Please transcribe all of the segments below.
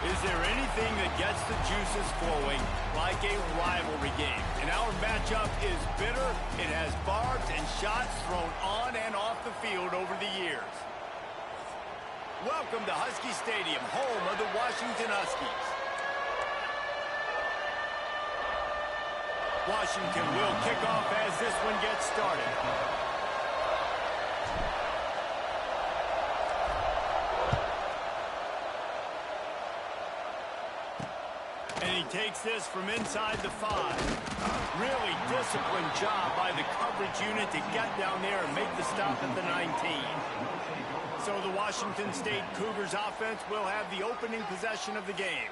Is there anything that gets the juices flowing like a rivalry game? And our matchup is bitter. It has barbs and shots thrown on and off the field over the years. Welcome to Husky Stadium, home of the Washington Huskies. Washington will kick off as this one gets started. And he takes this from inside the 5. Really disciplined job by the coverage unit to get down there and make the stop at the 19. So the Washington State Cougars offense will have the opening possession of the game.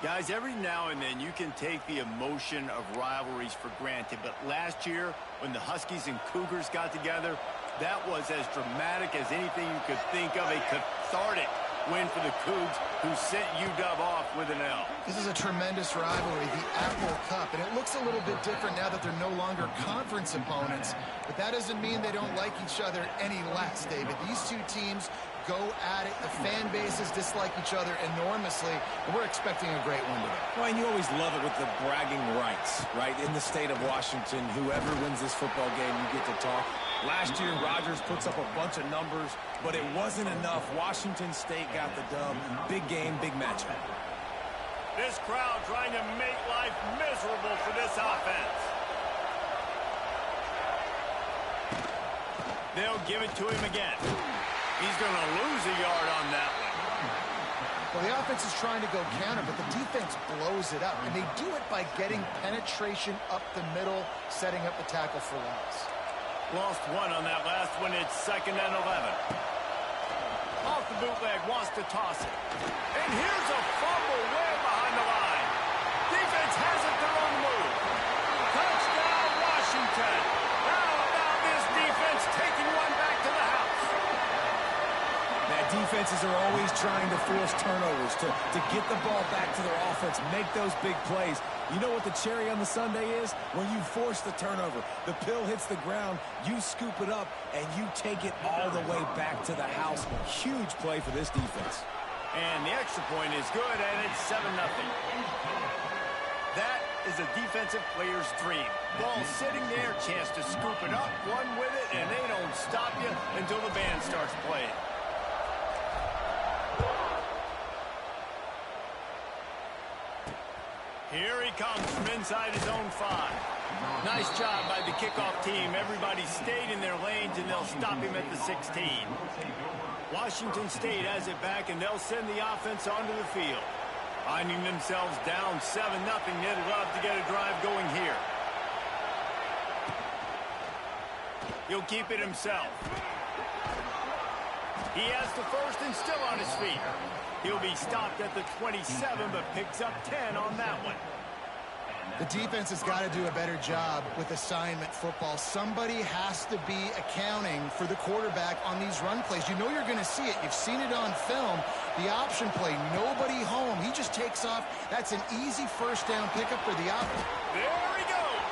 Guys, every now and then you can take the emotion of rivalries for granted, but last year when the Huskies and Cougars got together, that was as dramatic as anything you could think of, a cathartic win for the Cougs, who sent UW off with an L. This is a tremendous rivalry, the Apple Cup, and it looks a little bit different now that they're no longer conference opponents, but that doesn't mean they don't like each other any less, David. These two teams go at it. The fan bases dislike each other enormously, and we're expecting a great one today. Well, and you always love it with the bragging rights, right? In the state of Washington, whoever wins this football game, you get to talk. Last year, Rodgers puts up a bunch of numbers, but it wasn't enough. Washington State got the dub. Big game, big matchup. This crowd trying to make life miserable for this offense. They'll give it to him again. He's going to lose a yard on that one. Well, the offense is trying to go counter, but the defense blows it up, and they do it by getting penetration up the middle, setting up the tackle for loss. Lost one on that last one. It's 2nd and 11. Off the bootleg, wants to toss it. And here's a fumble way behind the line. Defense has it their own move. Touchdown, Washington. How about this defense taking one back to the house? Defenses are always trying to force turnovers to get the ball back to their offense, make those big plays. You know what the cherry on the sundae is? When you force the turnover, the pill hits the ground, you scoop it up, and you take it all the way back to the house. Huge play for this defense. And the extra point is good, and it's 7-0. That is a defensive player's dream. Ball sitting there, chance to scoop it up, run with it, and they don't stop you until the band starts playing. Here he comes from inside his own 5. Nice job by the kickoff team. Everybody stayed in their lanes, and they'll stop him at the 16. Washington State has it back, and they'll send the offense onto the field. Finding themselves down 7-0, they'd love to get a drive going here. He'll keep it himself. He has the first and still on his feet. He'll be stopped at the 27, but picks up 10 on that one. The defense has got to do a better job with assignment football. Somebody has to be accounting for the quarterback on these run plays. You know you're going to see it. You've seen it on film. The option play, nobody home. He just takes off. That's an easy first down pickup for the offense. There he goes.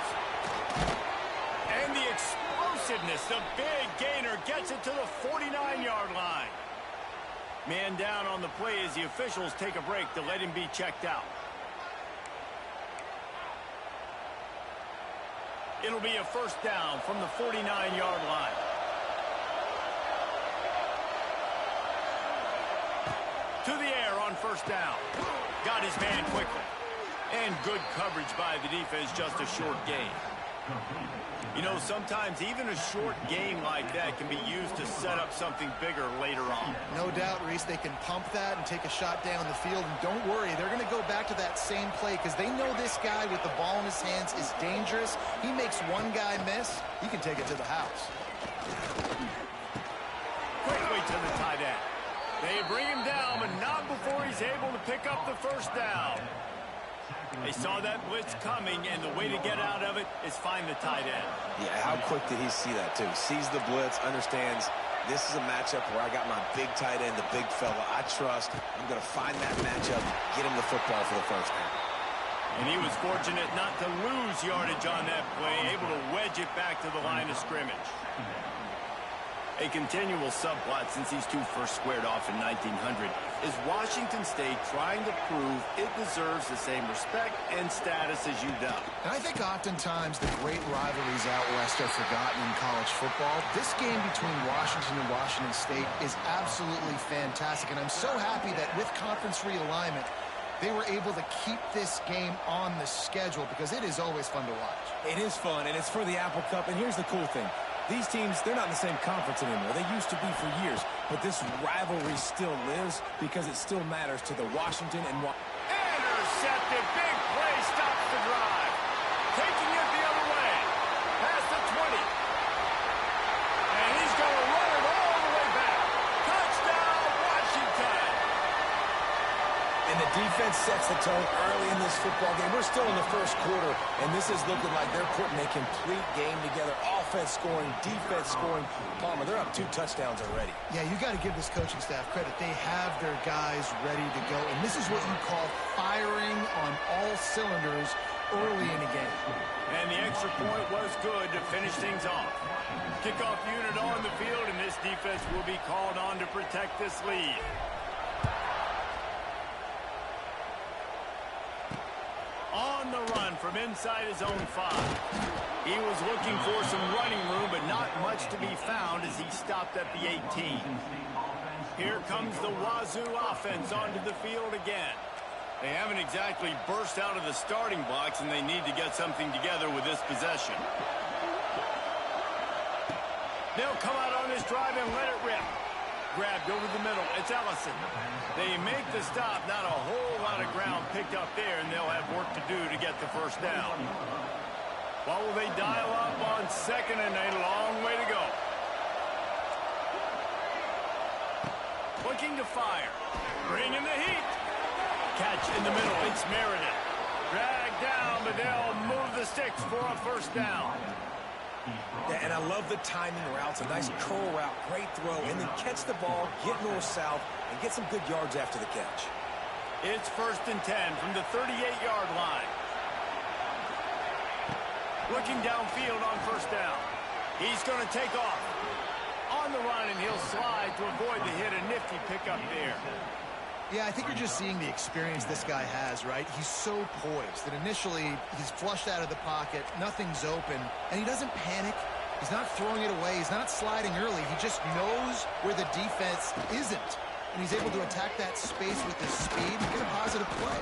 And the explosiveness, the big gainer, gets it to the 49-yard line. Man down on the play as the officials take a break to let him be checked out. It'll be a first down from the 49-yard line. To the air on first down. Got his man quickly. And good coverage by the defense, just a short gain. You know, sometimes even a short game like that can be used to set up something bigger later on. No doubt, Reese, they can pump that and take a shot down the field. And don't worry, they're going to go back to that same play because they know this guy with the ball in his hands is dangerous. He makes one guy miss, he can take it to the house. Quickly to the tight end. They bring him down, but not before he's able to pick up the first down. They saw that blitz coming, and the way to get out of it is find the tight end. Yeah, how quick did he see that, too? Sees the blitz, understands this is a matchup where I got my big tight end, the big fella I trust. I'm going to find that matchup, get him the football for the first down. And he was fortunate not to lose yardage on that play, able to wedge it back to the line of scrimmage. A continual subplot since these two first squared off in 1900 is Washington State trying to prove it deserves the same respect and status as UW. And I think oftentimes the great rivalries out west are forgotten in college football. This game between Washington and Washington State is absolutely fantastic, and I'm so happy that with conference realignment, they were able to keep this game on the schedule because it is always fun to watch. It is fun, and it's for the Apple Cup, and here's the cool thing. These teams, they're not in the same conference anymore. They used to be for years, but this rivalry still lives because it still matters to the Washington and Intercepted. Big play stops the drive. Taking it the other way. Past the 20. And he's going to run it all the way back. Touchdown, Washington. And the defense sets the tone early in this football game. We're still in the first quarter, and this is looking like they're putting a complete game together. Offense scoring, defense scoring. Palmer, they're up 2 touchdowns already. Yeah, you got to give this coaching staff credit. They have their guys ready to go, and this is what you call firing on all cylinders early in a game. And the extra point was good to finish things off. Kickoff unit on the field, and this defense will be called on to protect this lead. On the run from inside his own 5. He was looking for some running room, but not much to be found as he stopped at the 18. Here comes the Wazoo offense onto the field again. They haven't exactly burst out of the starting blocks, and they need to get something together with this possession. They'll come out on this drive and let it rip. Grabbed over the middle. It's Ellison. They make the stop. Not a whole lot of ground picked up there, and they'll have work to do to get the first down. What will they dial up on 2nd and a long way to go? Looking to fire. Bringing the heat. Catch in the middle. It's Meredith. Dragged down, but they'll move the sticks for a first down. Yeah, and I love the timing routes, a nice curl route, great throw, and then catch the ball, get north-south, and get some good yards after the catch. It's 1st and 10 from the 38-yard line. Looking downfield on first down. He's going to take off. On the run, and he'll slide to avoid the hit. A nifty pickup there. Yeah, I think you're just seeing the experience this guy has, right? He's so poised that initially he's flushed out of the pocket, nothing's open, and he doesn't panic. He's not throwing it away. He's not sliding early. He just knows where the defense isn't, and he's able to attack that space with his speed and get a positive play.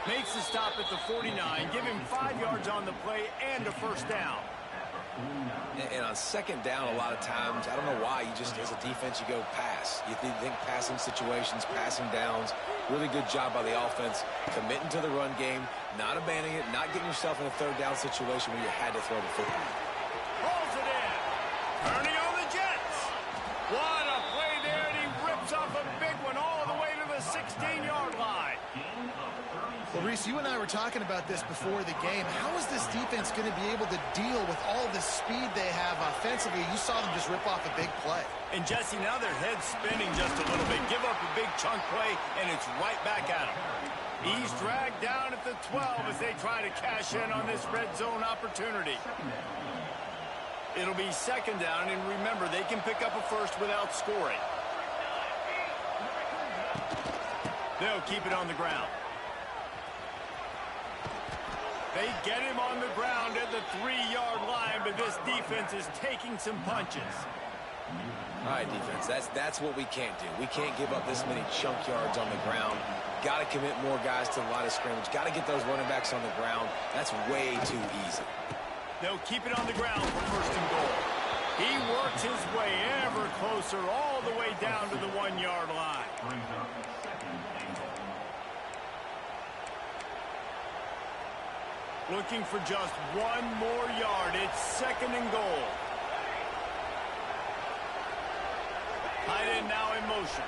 Makes the stop at the 49, give him 5 yards on the play and a first down. And on 2nd down, a lot of times, I don't know why, you just, as a defense, you go pass. You think passing situations, passing downs. Really good job by the offense, committing to the run game, not abandoning it, not getting yourself in a 3rd down situation where you had to throw the football. Rolls it in. Turning on the Jets. What a play there, and he rips off a big one all the way to the 16-yard line. Well, Reese, you and I were talking about this before the game. How is this defense going to be able to deal with all the speed they have offensively? You saw them just rip off a big play. And, Jesse, now their head's spinning just a little bit. Give up a big chunk play, and it's right back at him. He's dragged down at the 12 as they try to cash in on this red zone opportunity. It'll be 2nd down, and remember, they can pick up a first without scoring. They'll keep it on the ground. They get him on the ground at the 3-yard line, but this defense is taking some punches. All right, defense, that's what we can't do. We can't give up this many chunk yards on the ground. Got to commit more guys to the line of scrimmage. Got to get those running backs on the ground. That's way too easy. They'll keep it on the ground for 1st and goal. He works his way ever closer all the way down to the 1-yard line. Looking for just 1 more yard. It's 2nd and goal. Tight end now in motion.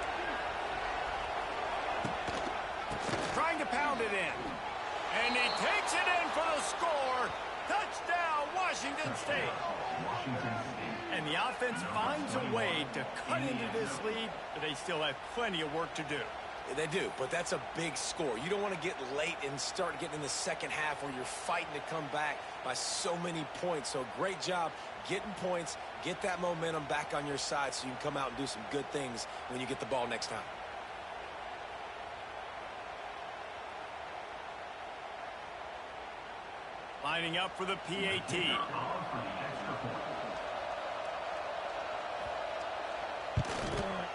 Trying to pound it in. And he takes it in for the score. Touchdown, Washington State. And the offense finds a way to cut into this lead, but they still have plenty of work to do. They do, but that's a big score. You don't want to get late and start getting in the second half where you're fighting to come back by so many points. So great job getting points, get that momentum back on your side so you can come out and do some good things when you get the ball next time. Lining up for the PAT.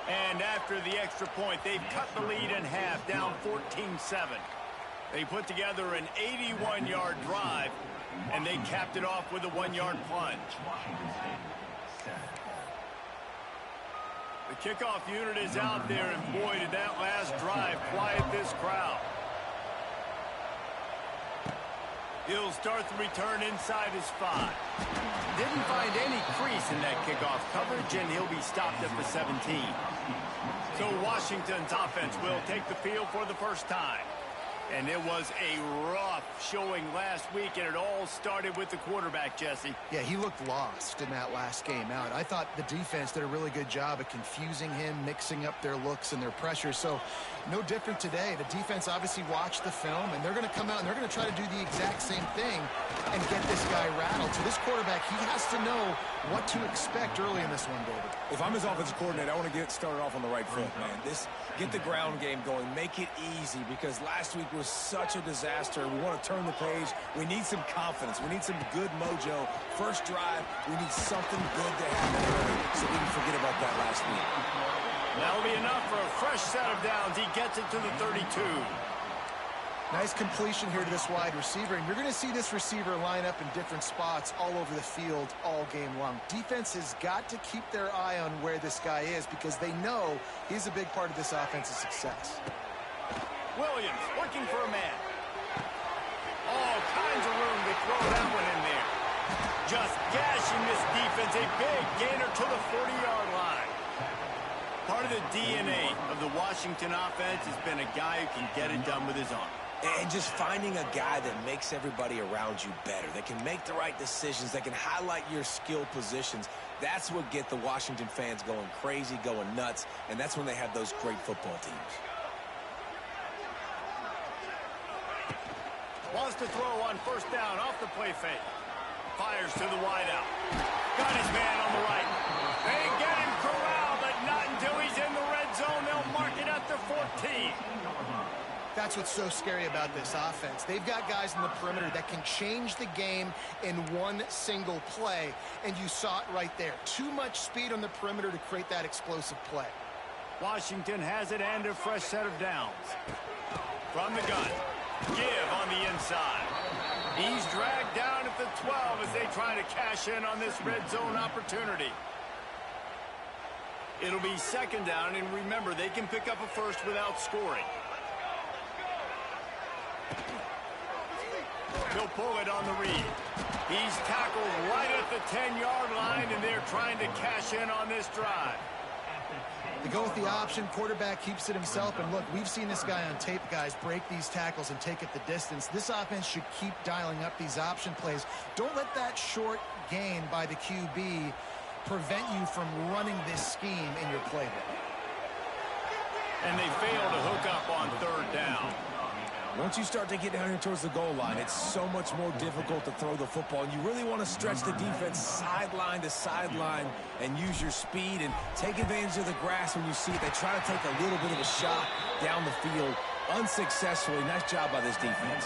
And after the extra point, they've cut the lead in half, down 14-7. They put together an 81-yard drive, and they capped it off with a 1-yard plunge. The kickoff unit is out there, and boy, did that last drive quiet this crowd. He'll start the return inside his 5. Didn't find any crease in that kickoff coverage, and he'll be stopped at the 17. So Washington's offense will take the field for the first time. And it was a rough showing last week, and it all started with the quarterback, Jesse. Yeah, he looked lost in that last game out. I thought the defense did a really good job of confusing him, mixing up their looks and their pressure. So no different today. The defense obviously watched the film, and they're going to come out and they're going to try to do the exact same thing and get this guy rattled. So this quarterback, he has to know what to expect early in this one, David. If I'm his offensive coordinator, I want to get started off on the right foot, man. Get the ground game going. Make it easy, because last week was such a disaster. We want to turn the page. We need some confidence. We need some good mojo. First drive, we need something good to happen early so we can forget about that last week. That'll be enough for a fresh set of downs. He gets it to the 32. Nice completion here to this wide receiver, and you're going to see this receiver line up in different spots all over the field all game long. Defense has got to keep their eye on where this guy is, because they know he's a big part of this offense's success. Williams looking for a man. All kinds of room to throw that one in there. Just gashing this defense. A big gainer to the 40-yard line. Part of the DNA of the Washington offense has been a guy who can get it done with his arm. And just finding a guy that makes everybody around you better, that can make the right decisions, that can highlight your skill positions. That's what gets the Washington fans going crazy, going nuts, and that's when they have those great football teams. Wants to throw on first down off the play fake. Fires to the wideout. Got his man on the right. They get him corralled, but not until he's in the red zone. They'll mark it at the 14. That's what's so scary about this offense. They've got guys in the perimeter that can change the game in one single play, and you saw it right there. Too much speed on the perimeter to create that explosive play. Washington has it and a fresh set of downs. From the gun. Give on the inside. He's dragged down at the 12 as they try to cash in on this red zone opportunity. It'll be second down, and remember, they can pick up a first without scoring. He'll pull it on the read. He's tackled right at the 10-yard line, and they're trying to cash in on this drive. They go with the option. Quarterback keeps it himself. And look, we've seen this guy on tape, guys, break these tackles and take it the distance. This offense should keep dialing up these option plays. Don't let that short gain by the QB prevent you from running this scheme in your playbook. And they fail to hook up on third down. Once you start to get down here towards the goal line, it's so much more difficult to throw the football. And you really want to stretch the defense sideline to sideline and use your speed and take advantage of the grass when you see it. They try to take a little bit of a shot down the field unsuccessfully. Nice job by this defense.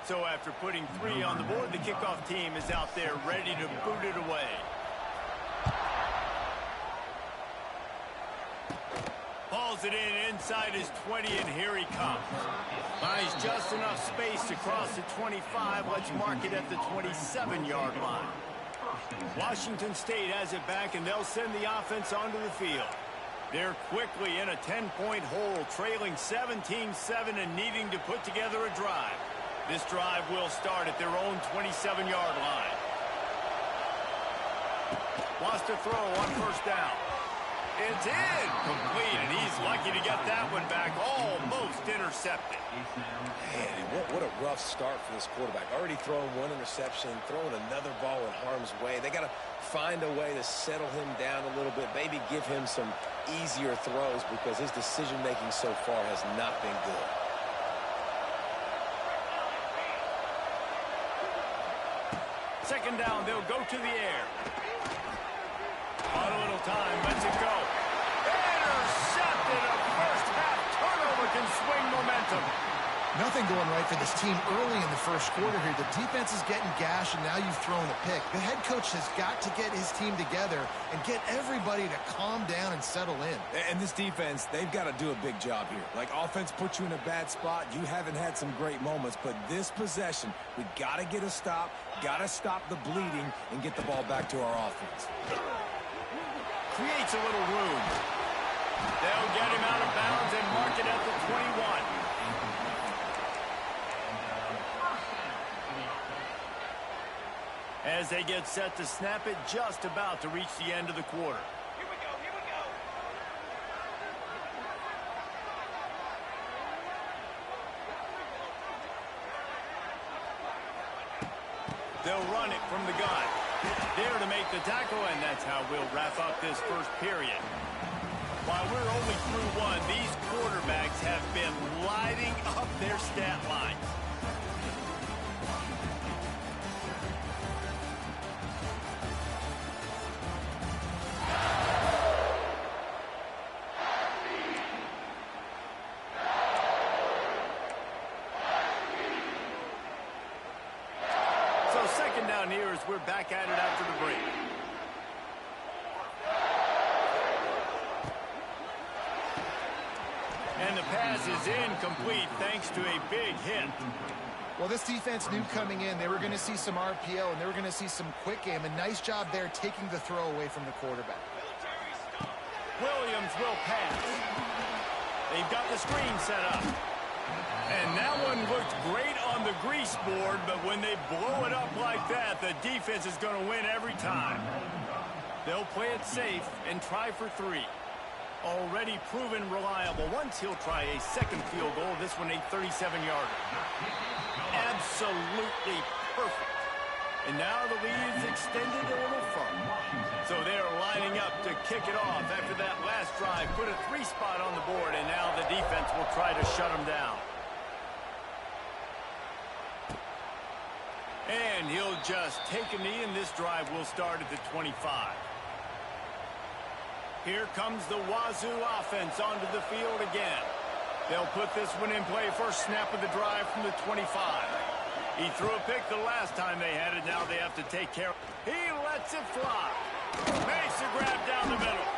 So after putting 3 on the board, the kickoff team is out there ready to boot it away. Hauls it in inside his 20, and here he comes. Finds just enough space to cross the 25. Let's mark it at the 27-yard line. Washington State has it back, and they'll send the offense onto the field. They're quickly in a 10-point hole, trailing 17-7 and needing to put together a drive. This drive will start at their own 27-yard line. Wants to throw on first down. It's incomplete, and he's lucky to get that one back, almost intercepted. Man, what a rough start for this quarterback. Already throwing one interception, throwing another ball in harm's way. They got to find a way to settle him down a little bit, maybe give him some easier throws because his decision-making so far has not been good. Second down, they'll go to the air. On a little time, lets it go. Intercepted. A first half turnover can swing momentum. Nothing going right for this team early in the first quarter here. The defense is getting gashed, and now you've thrown a pick. The head coach has got to get his team together and get everybody to calm down and settle in. And this defense, they've got to do a big job here. Like, offense puts you in a bad spot. You haven't had some great moments, but this possession, we got to get a stop, got to stop the bleeding, and get the ball back to our offense. Creates a little room. They'll get him out of bounds and mark it at the 21. As they get set to snap it, just about to reach the end of the quarter. Here we go, here we go. They'll run it from the gun. There to make the tackle, and that's how we'll wrap up this first period. While we're only through one, these quarterbacks have been lighting up their stat lines. So second down here as we're back at it after the break. And the pass is incomplete thanks to a big hit. Well, this defense knew coming in they were going to see some RPO and they were going to see some quick game. A nice job there taking the throw away from the quarterback. Williams will pass. They've got the screen set up. And that one looked great on the grease board, but when they blow it up like that, the defense is going to win every time. They'll play it safe and try for three. Already proven reliable. Once he'll try a second field goal, this one a 37-yarder. Absolutely perfect. And now the lead is extended a little further. So they're lining up to kick it off after that last drive. Put a three spot on the board, and now the defense will try to shut them down. And he'll just take a knee, and this drive will start at the 25. Here comes the Wazoo offense onto the field again. They'll put this one in play. First snap of the drive from the 25. He threw a pick the last time they had it. Now they have to take care of it. He lets it fly. Makes a grab down the middle.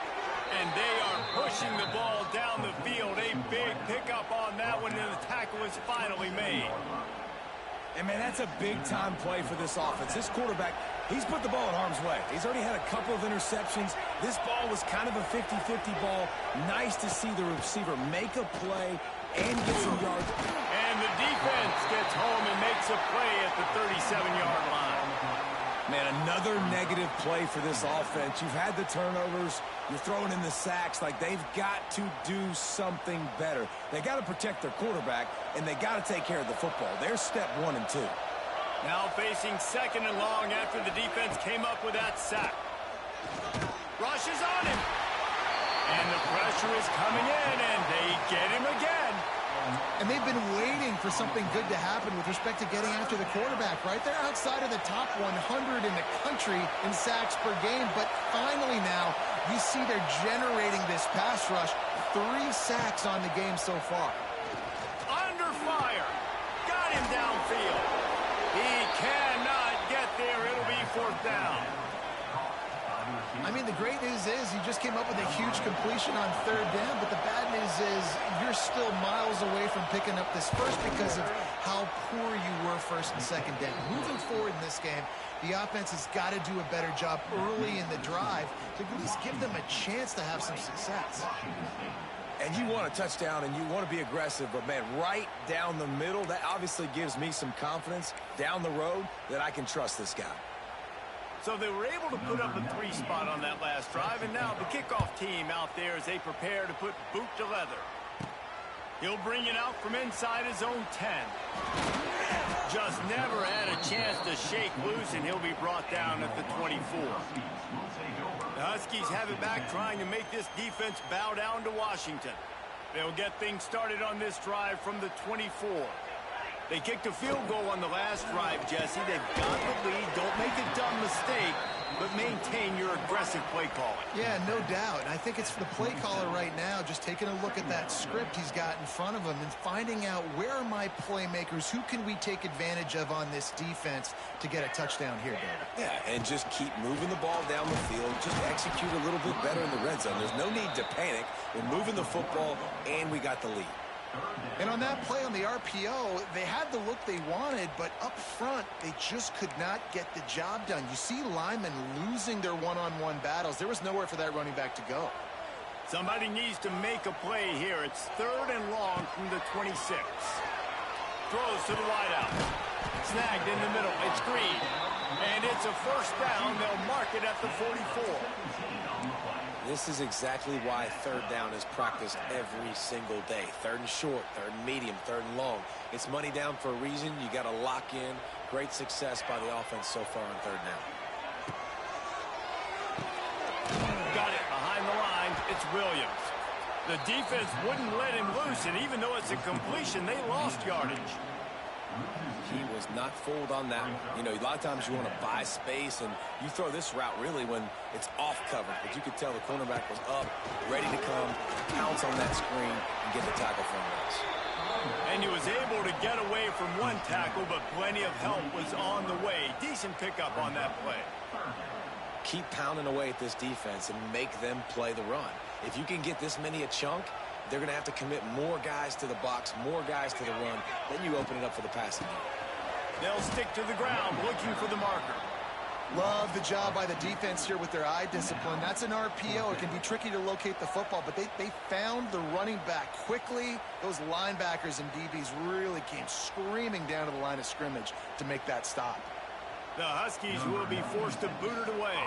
And they are pushing the ball down the field. A big pickup on that one, and the tackle is finally made. And, man, that's a big-time play for this offense. This quarterback, he's put the ball in harm's way. He's already had a couple of interceptions. This ball was kind of a 50-50 ball. Nice to see the receiver make a play and get some yards. And the defense gets home and makes a play at the 37-yard line. Man, another negative play for this offense. You've had the turnovers. You're throwing in the sacks. Like, they've got to do something better. They got to protect their quarterback, and they got to take care of the football. There's step 1 and 2. Now facing second and long after the defense came up with that sack. Rush is on him. And the pressure is coming in, and they get him again. And they've been waiting for something good to happen with respect to getting after the quarterback, right? They're outside of the top 100 in the country in sacks per game, but finally now you see they're generating this pass rush. 3 sacks on the game so far. Under fire. Got him downfield. He cannot get there. It'll be fourth down. I mean, the great news is he just came up with a huge completion on third down, but the bad news is you're still miles away from picking up this first because of how poor you were first and second down. Moving forward in this game, the offense has got to do a better job early in the drive to at least give them a chance to have some success. And you want a touchdown and you want to be aggressive, but, man, right down the middle, that obviously gives me some confidence down the road that I can trust this guy. So they were able to put up a 3 spot on that last drive, and now the kickoff team out there as they prepare to put boot to leather. He'll bring it out from inside his own 10. Just never had a chance to shake loose, and he'll be brought down at the 24. The Huskies have it back, trying to make this defense bow down to Washington. They'll get things started on this drive from the 24. They kicked a field goal on the last drive, Jesse. They've got the lead. Don't make a dumb mistake, but maintain your aggressive play calling. Yeah, no doubt. And I think it's the play caller right now just taking a look at that script he's got in front of him and finding out where are my playmakers, who can we take advantage of on this defense to get a touchdown here, David. Yeah, and just keep moving the ball down the field. Just execute a little bit better in the red zone. There's no need to panic. We're moving the football, and we got the lead. And on that play on the RPO, they had the look they wanted, but up front, they just could not get the job done. You see linemen losing their one-on-one battles. There was nowhere for that running back to go. Somebody needs to make a play here. It's 3rd and long from the 26. Throws to the wideout. Snagged in the middle. It's Green. And it's a first down. They'll mark it at the 44. This is exactly why 3rd down is practiced every single day. 3rd and short, 3rd and medium, 3rd and long. It's money down for a reason. You got to lock in. Great success by the offense so far on 3rd down. Got it behind the line. It's Williams. The defense wouldn't let him loose, and even though it's a completion, they lost yardage. He was not fooled on that. You know, a lot of times you want to buy space, and you throw this route really when it's off cover. But you could tell the cornerback was up, ready to come, pounce on that screen, and get the tackle from us. And he was able to get away from one tackle, but plenty of help was on the way. Decent pickup on that play. Keep pounding away at this defense and make them play the run. If you can get this many a chunk, they're going to have to commit more guys to the box, more guys to the run. Then you open it up for the passing game. They'll stick to the ground looking for the marker. Love the job by the defense here with their eye discipline. That's an RPO. It can be tricky to locate the football, but they found the running back quickly. Those linebackers and DBs really came screaming down to the line of scrimmage to make that stop. The Huskies will be forced to boot it away.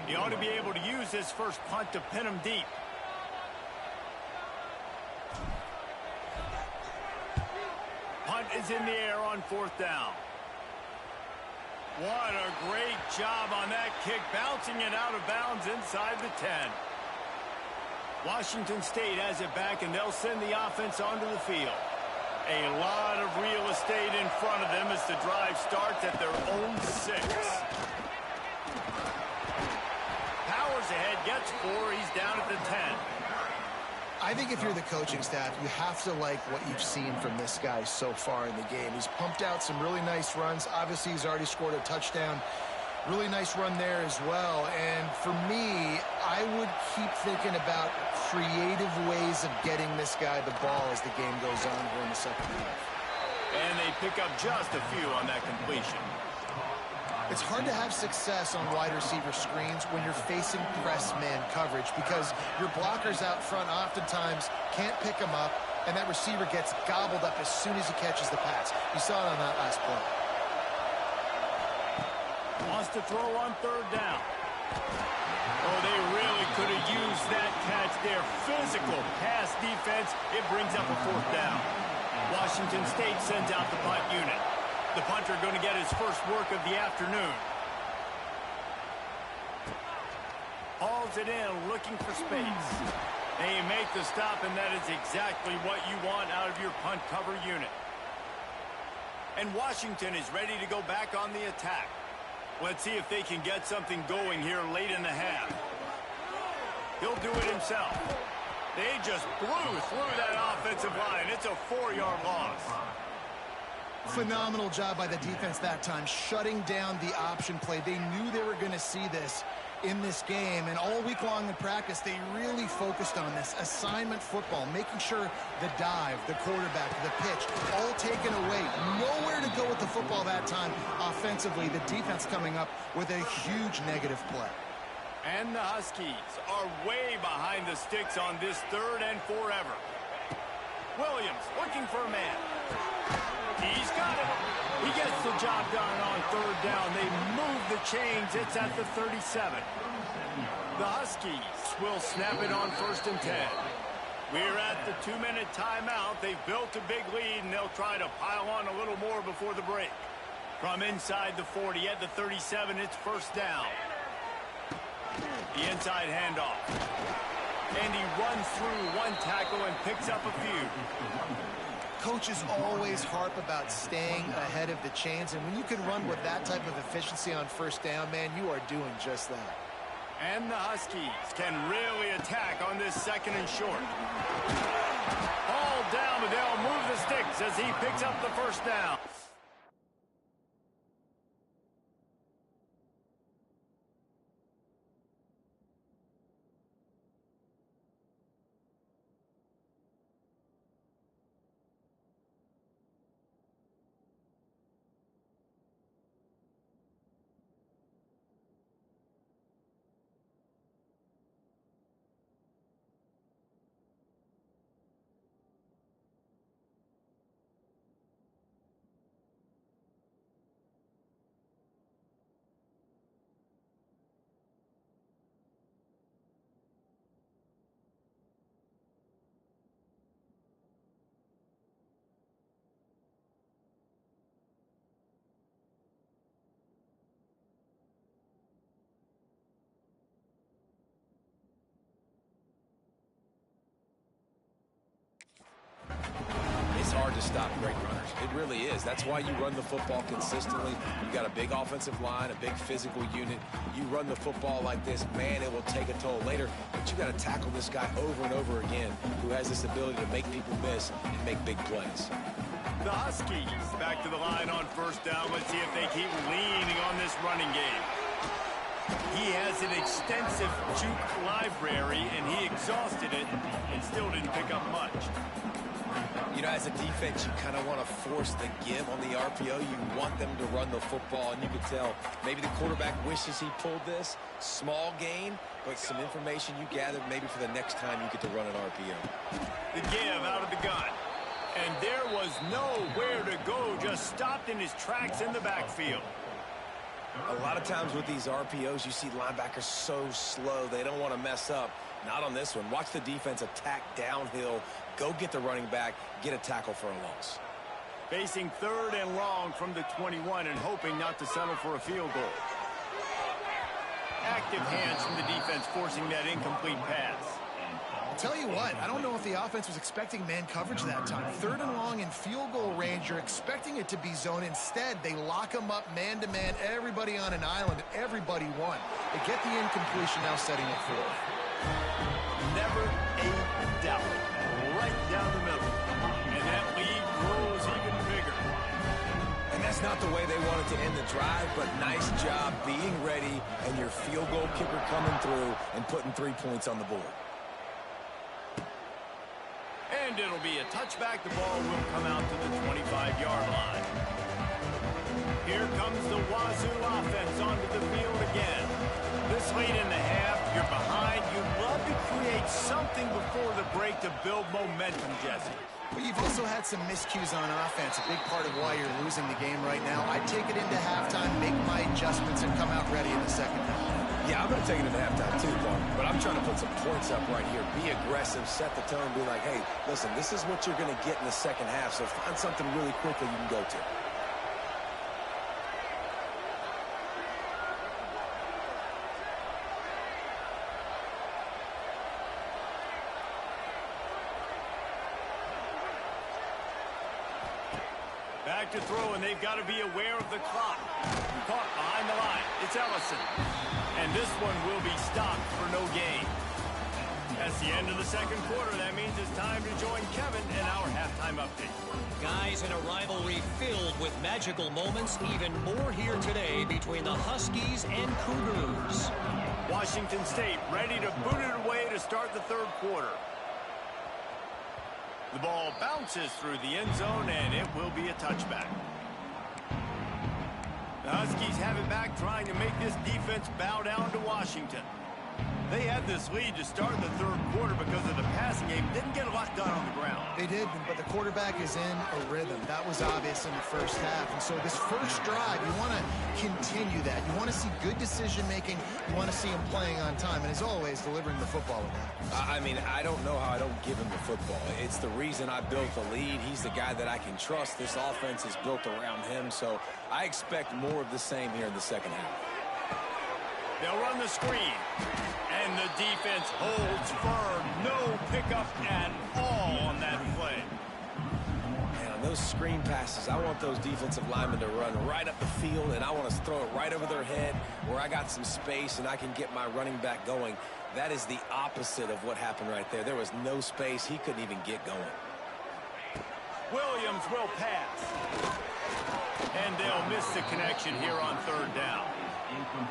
He ought to be able to use his first punt to pin him deep. Punt is in the air on 4th down. What a great job on that kick, bouncing it out of bounds inside the 10. Washington State has it back, and they'll send the offense onto the field. A lot of real estate in front of them as the drive starts at their own 6. Powers ahead, gets 4. He's down at the 10. I think if you're the coaching staff, you have to like what you've seen from this guy so far in the game. He's pumped out some really nice runs. Obviously, he's already scored a touchdown. Really nice run there as well. And for me, I would keep thinking about creative ways of getting this guy the ball as the game goes on here in the second half. And they pick up just a few on that completion. It's hard to have success on wide receiver screens when you're facing press man coverage because your blockers out front oftentimes can't pick them up, and that receiver gets gobbled up as soon as he catches the pass. You saw it on that last play. Wants to throw on 3rd down. Oh, they really could have used that catch there. Physical pass defense. It brings up a 4th down. Washington State sends out the punt unit. The punter going to get his first work of the afternoon. Hauls it in, looking for space. They make the stop, and that is exactly what you want out of your punt cover unit. And Washington is ready to go back on the attack. Let's see if they can get something going here late in the half. He'll do it himself. They just blew through that offensive line. It's a 4-yard loss. Phenomenal job by the defense that time, shutting down the option play. They knew they were going to see this in this game, and all week long in practice, they really focused on this assignment football, making sure the dive, the quarterback, the pitch, all taken away. Nowhere to go with the football that time offensively. The defense coming up with a huge negative play. And the Huskies are way behind the sticks on this 3rd and forever. Williams looking for a man. He's got it. He gets the job done on third down. They move the chains. It's at the 37. The Huskies will snap it on 1st and 10. We're at the 2-minute timeout. They've built a big lead, and they'll try to pile on a little more before the break. From inside the 40 at the 37, it's 1st down. The inside handoff. And he runs through one tackle and picks up a few. Coaches always harp about staying ahead of the chains, and when you can run with that type of efficiency on 1st down, man, you are doing just that. And the Huskies can really attack on this 2nd and short. Ball down, but they'll move the sticks as he picks up the 1st down. It's hard to stop great runners. It really is. That's why you run the football consistently. You got a big offensive line, a big physical unit. You run the football like this, man, it will take a toll later. But you got to tackle this guy over and over again who has this ability to make people miss and make big plays. The Huskies back to the line on 1st down. Let's see if they keep leaning on this running game. He has an extensive juke library, and he exhausted it and still didn't pick up much. You know, as a defense, you kind of want to force the give on the RPO. You want them to run the football, and you can tell maybe the quarterback wishes he pulled this. Small gain, but some information you gathered maybe for the next time you get to run an RPO. The give out of the gun. And there was nowhere to go, just stopped in his tracks in the backfield. A lot of times with these RPOs, you see linebackers so slow, they don't want to mess up. Not on this one. Watch the defense attack downhill, go get the running back, get a tackle for a loss. Facing 3rd and long from the 21 and hoping not to settle for a field goal. Active hands from the defense forcing that incomplete pass. I'll tell you what, I don't know if the offense was expecting man coverage that time. 3rd and long in field goal range, you're expecting it to be zone. Instead, they lock them up man-to-man, everybody on an island, everybody won. They get the incompletion, now setting it forth. Never a doubt. Right down the middle. And that lead grows even bigger. And that's not the way they wanted to end the drive, but nice job being ready and your field goal kicker coming through and putting 3 points on the board. And it'll be a touchback. The ball will come out to the 25-yard line. Here comes the Wazoo offense onto the field again. This late in the half, you're behind. You'd love to create something before the break to build momentum, Jesse. But you've also had some miscues on offense, a big part of why you're losing the game right now. I'd take it into halftime, make my adjustments, and come out ready in the second half. Yeah, I'm going to take it into halftime too, Paul. But I'm trying to put some points up right here. Be aggressive, set the tone, be like, hey, listen, this is what you're going to get in the second half, so find something really quickly you can go to. Back to throw, and they've got to be aware of the clock. Caught behind the line. It's Ellison. And this one will be stopped for no gain. That's the end of the second quarter. That means it's time to join Kevin in our halftime update. Guys, in a rivalry filled with magical moments, even more here today between the Huskies and Cougars. Washington State ready to boot it away to start the third quarter. The ball bounces through the end zone, and it will be a touchback. The Huskies have it back, trying to make this defense bow down to Washington. They had this lead to start the third quarter because of the passing game. Didn't get a lot done on the ground. They did, but the quarterback is in a rhythm. That was obvious in the first half. And so this first drive, you want to continue that. You want to see good decision-making. You want to see him playing on time. And as always, delivering the football with that. I mean, I don't know how I don't give him the football. It's the reason I built the lead. He's the guy that I can trust. This offense is built around him. So I expect more of the same here in the second half. They'll run the screen. And the defense holds firm. No pickup at all on that play. And on those screen passes, I want those defensive linemen to run right up the field, and I want to throw it right over their head where I got some space and I can get my running back going. That is the opposite of what happened right there. There was no space. He couldn't even get going. Williams will pass. And they'll miss the connection here on third down.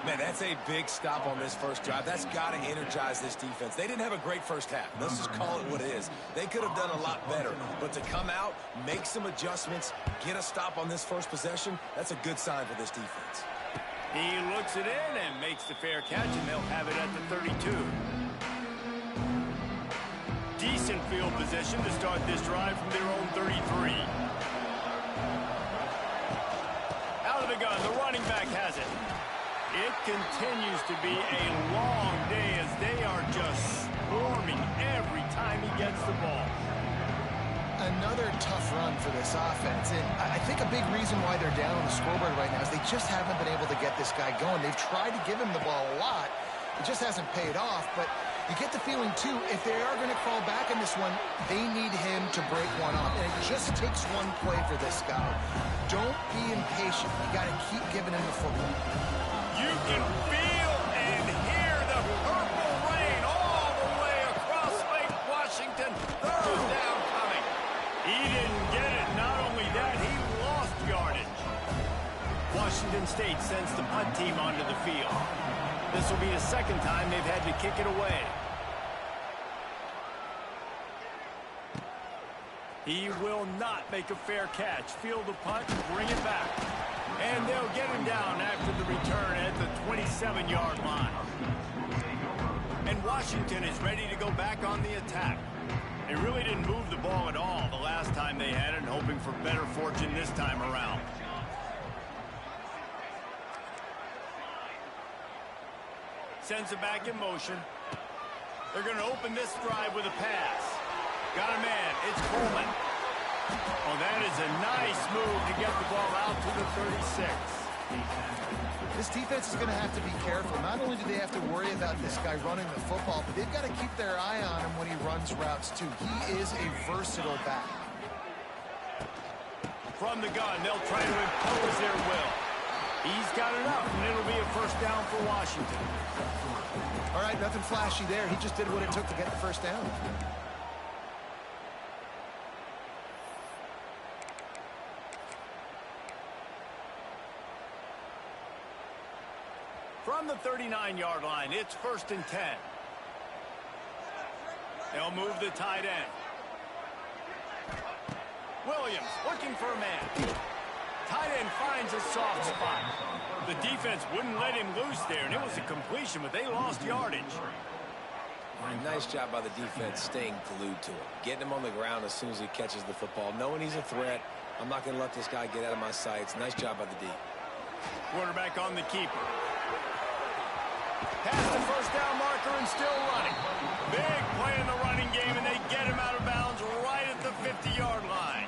Man, that's a big stop on this first drive. That's got to energize this defense. They didn't have a great first half. Let's just call it what it is. They could have done a lot better. But to come out, make some adjustments, get a stop on this first possession, that's a good sign for this defense. He looks it in and makes the fair catch, and they'll have it at the 32. Decent field position to start this drive from their own 33. Out of the gun, the running back has it. It continues to be a long day as they are just swarming every time he gets the ball. Another tough run for this offense. And I think a big reason why they're down on the scoreboard right now is they just haven't been able to get this guy going. They've tried to give him the ball a lot. It just hasn't paid off. But you get the feeling, too, if they are going to crawl back in this one, they need him to break one off. And it just takes one play for this guy. Don't be impatient. You got to keep giving him the football. You can feel and hear the purple rain all the way across Lake Washington. Third down coming. He didn't get it. Not only that, he lost yardage. Washington State sends the punt team onto the field. This will be the second time they've had to kick it away. He will not make a fair catch. Field the punt, bring it back. And they'll get him down after the return at the 27-yard line. And Washington is ready to go back on the attack. They really didn't move the ball at all the last time they had it, and hoping for better fortune this time around. Sends it back in motion. They're going to open this drive with a pass. Got a man. It's Coleman. Oh, that is a nice move to get the ball out to the 36. This defense is going to have to be careful. Not only do they have to worry about this guy running the football, but they've got to keep their eye on him when he runs routes, too. He is a versatile back. From the gun, they'll try to impose their will. He's got enough, and it'll be a first down for Washington. All right, nothing flashy there. He just did what it took to get the first down. From the 39-yard line, it's 1st and 10. They'll move the tight end. Williams looking for a man. Tight end finds a soft spot. The defense wouldn't let him loose there, and it was a completion, but they lost yardage. Nice job by the defense staying glued to him. Getting him on the ground as soon as he catches the football. Knowing he's a threat, I'm not going to let this guy get out of my sights. Nice job by the D. Quarterback on the keeper. Past the first down marker and still running. Big play in the running game, and they get him out of bounds right at the 50-yard line.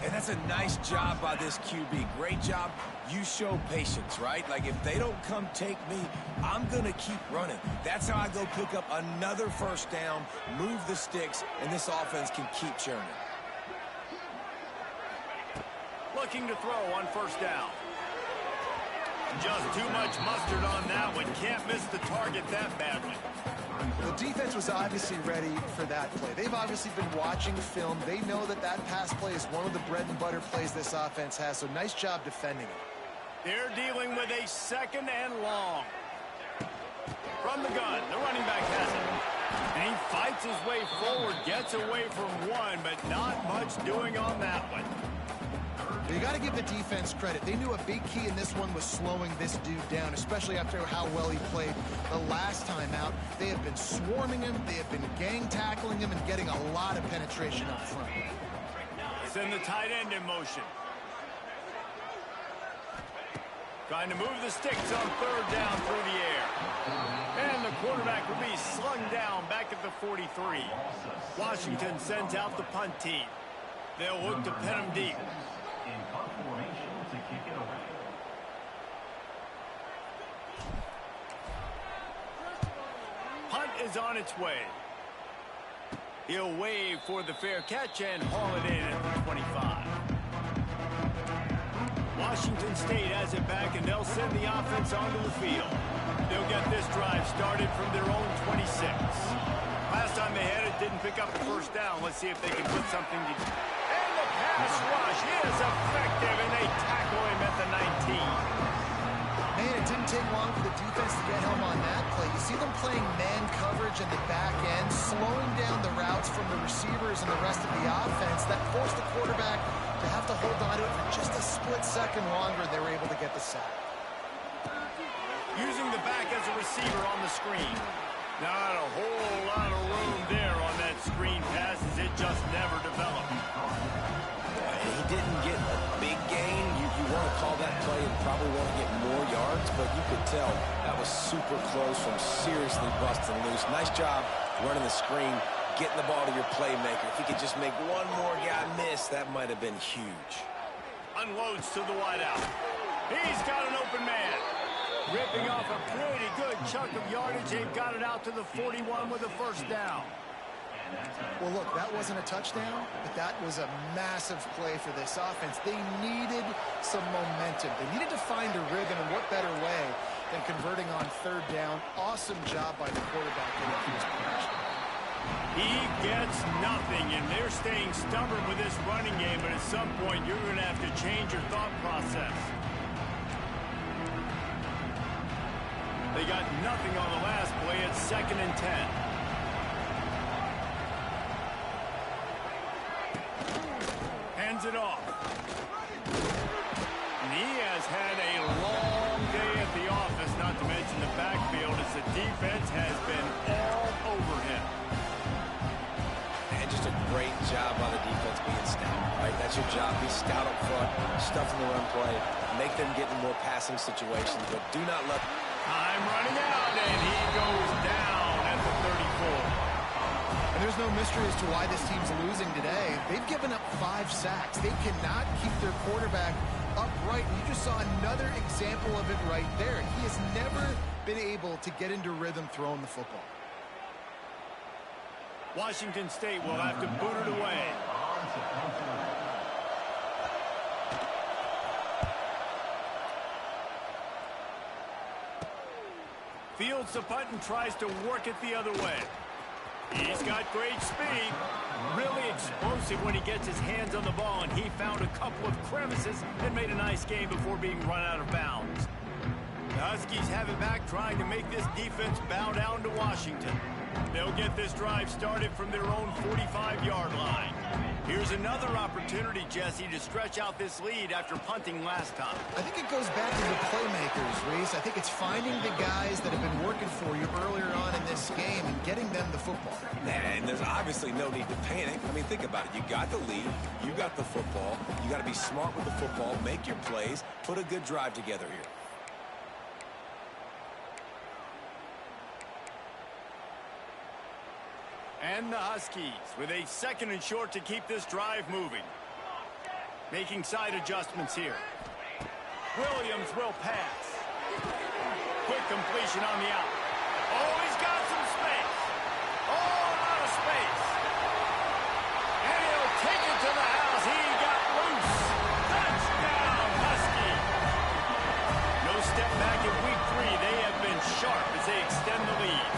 And that's a nice job by this QB. Great job. You show patience, right? Like, if they don't come take me, I'm going to keep running. That's how I go pick up another first down, move the sticks, and this offense can keep churning. Looking to throw on first down. Just too much mustard on that one. Can't miss the target that badly. The defense was obviously ready for that play. They've obviously been watching film. They know that that pass play is one of the bread and butter plays this offense has, so nice job defending it. They're dealing with a 2nd and long. From the gun, the running back has it. And he fights his way forward, gets away from one, but not much doing on that one. You got to give the defense credit. They knew a big key in this one was slowing this dude down, especially after how well he played the last time out. They have been swarming him. They have been gang tackling him and getting a lot of penetration up front. Send the tight end in motion. Trying to move the sticks on third down through the air. And the quarterback will be slung down back at the 43. Washington sends out the punt team. They'll look to pin him deep. Punt is on its way. He'll wave for the fair catch and haul it in at the 25. Washington State has it back, and they'll send the offense onto the field. They'll get this drive started from their own 26. Last time they had it, didn't pick up the first down. Let's see if they can put something to... And the pass rush is effective, and they tackle him at the 19. Man, it didn't take long for the defense to get home on that play. You see them playing man coverage in the back end, slowing down the routes from the receivers and the rest of the offense. That forced the quarterback to have to hold on to it for just a split second longer. They were able to get the sack. Using the back as a receiver on the screen. Not a whole lot of room there on that screen pass, as it just never developed. He didn't get a big gain. You want to call that play and probably want to get more yards, but you could tell that was super close from seriously busting loose. Nice job running the screen, getting the ball to your playmaker. If he could just make one more guy miss, that might have been huge. Unloads to the wideout. He's got an open man. Ripping off a pretty good chunk of yardage. They've got it out to the 41 with a first down. Well, look, that wasn't a touchdown, but that was a massive play for this offense. They needed some momentum. They needed to find a rhythm, and what better way than converting on third down. Awesome job by the quarterback in his position. He gets nothing, and they're staying stubborn with this running game, but at some point you're going to have to change your thought process. They got nothing on the last play. It's 2nd and 10. Hands it off. And he has had a long day at the office, not to mention the backfield, as the defense has been all over him. And just a great job by the defense being stout, right? That's your job. Be stout up front, stuff in the run play, make them get in more passing situations, but do not let... Time running out, and he goes down at the 34. And there's no mystery as to why this team's losing today. They've given up 5 sacks. They cannot keep their quarterback upright. And you just saw another example of it right there. He has never been able to get into rhythm throwing the football. Washington State will have to boot it away. Fields the punt and tries to work it the other way. He's got great speed. Really explosive when he gets his hands on the ball, and he found a couple of crevices and made a nice game before being run out of bounds. The Huskies have it back, trying to make this defense bow down to Washington. They'll get this drive started from their own 45-yard line. Here's another opportunity, Jesse, to stretch out this lead after punting last time. I think it goes back to the playmakers, Reese. I think it's finding the guys that have been working for you earlier on in this game and getting them the football. And there's obviously no need to panic. I mean, think about it. You got the lead. You got the football. You got to be smart with the football, make your plays, put a good drive together here. And the Huskies with a 2nd and short to keep this drive moving. Making side adjustments here. Williams will pass. Quick completion on the out. Oh, he's got some space. Oh, a lot of space. And he'll take it to the house. He got loose. Touchdown, Husky. No step back in week 3. They have been sharp as they extend the lead.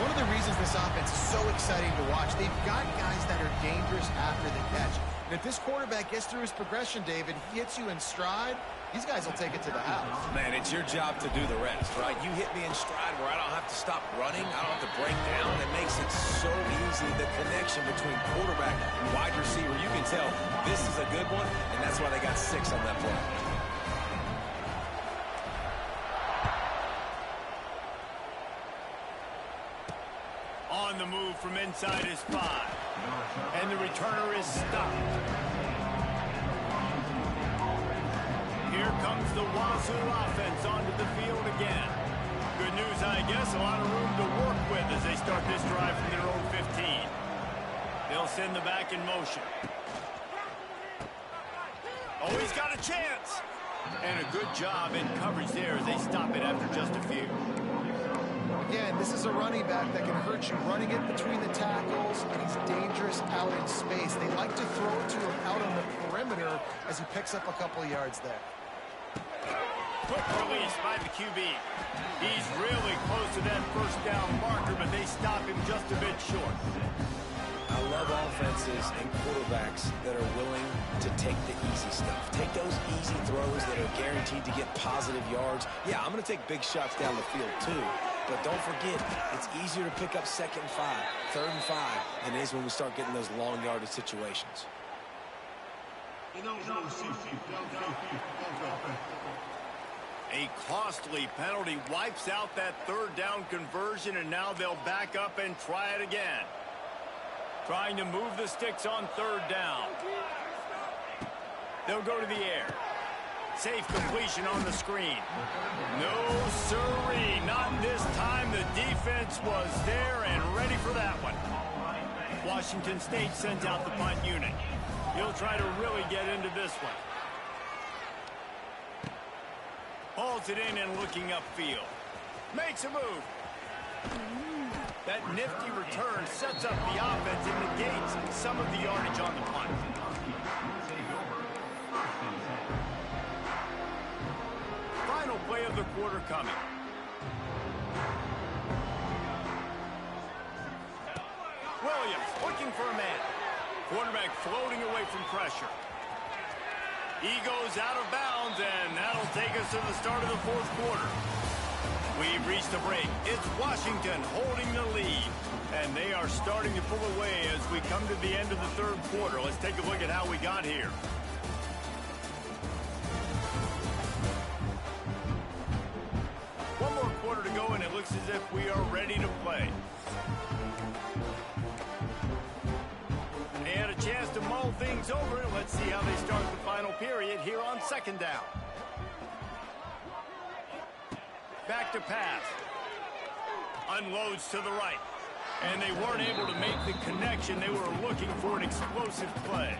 One of the reasons this offense is so exciting to watch, they've got guys that are dangerous after the catch. And if this quarterback gets through his progression, David, he hits you in stride, these guys will take it to the house. Man, it's your job to do the rest, right? You hit me in stride where I don't have to stop running. I don't have to break down. It makes it so easy. The connection between quarterback and wide receiver, you can tell this is a good one, and that's why they got 6 on that play. On the move from inside his 5. And the returner is stopped. Here comes the Wazoo offense onto the field again. Good news, I guess, a lot of room to work with as they start this drive from their own 15. They'll send the back in motion. Oh, he's got a chance. And a good job in coverage there as they stop it after just a few. Again, this is a running back that can hurt you running it between the tackles, and he's dangerous out in space. They like to throw it to him out on the perimeter as he picks up a couple of yards there. Quick release by the QB. He's really close to that first down marker, but they stop him just a bit short. I love offenses and quarterbacks that are willing to take the easy stuff. Take those easy throws that are guaranteed to get positive yards. Yeah, I'm going to take big shots down the field too. But don't forget, it's easier to pick up 2nd and 5, 3rd and 5 than it is when we start getting those long yardage situations. A costly penalty wipes out that 3rd down conversion, and now they'll back up and try it again. Trying to move the sticks on 3rd down. They'll go to the air. Safe completion on the screen. No, sirree, not this time. The defense was there and ready for that one. Washington State sends out the punt unit. He'll try to really get into this one. Hauls it in and looking upfield. Makes a move. That nifty return sets up the offense and negates some of the yardage on the punt. Final play of the quarter coming. Williams looking for a man. Quarterback floating away from pressure. He goes out of bounds, and that'll take us to the start of the 4th quarter. We've reached a break. It's Washington holding the lead, and they are starting to pull away as we come to the end of the 3rd quarter. Let's take a look at how we got here. One more quarter to go, and it looks as if we are ready to play. They had a chance to mull things over. Let's see how they start the final period here on 2nd down. Back to pass. Unloads to the right. And they weren't able to make the connection. They were looking for an explosive play.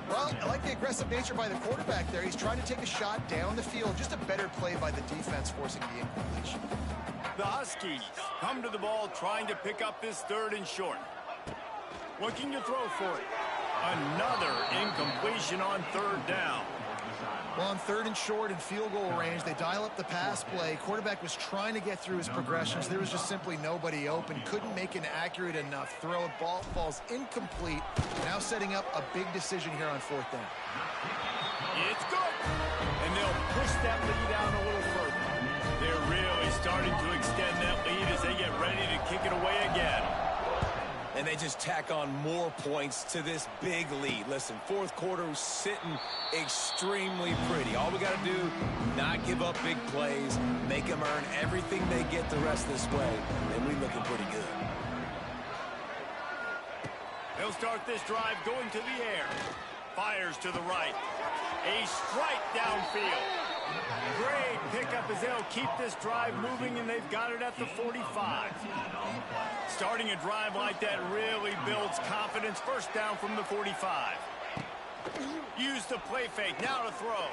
Well, I like the aggressive nature by the quarterback there. He's trying to take a shot down the field. Just a better play by the defense forcing the incompletion. The Huskies come to the ball trying to pick up this 3rd and short. Looking to throw for it. Another incompletion on 3rd down. Well, on 3rd and short and field goal range, they dial up the pass play. Quarterback was trying to get through his progressions. There was just simply nobody open. Couldn't make an accurate enough throw. Ball falls incomplete. Now setting up a big decision here on 4th down. It's good. And they'll push that lead out a little further. They're really starting to extend that lead as they get ready to kick it away again. And they just tack on more points to this big lead. Listen, 4th quarter was sitting extremely pretty. All we got to do, not give up big plays, make them earn everything they get the rest of this way, and we're looking pretty good. They'll start this drive going to the air. Fires to the right. A strike downfield. Great pickup as they'll keep this drive moving, and they've got it at the 45. Starting a drive like that really builds confidence. 1st down from the 45. Use the play fake. Now to throw.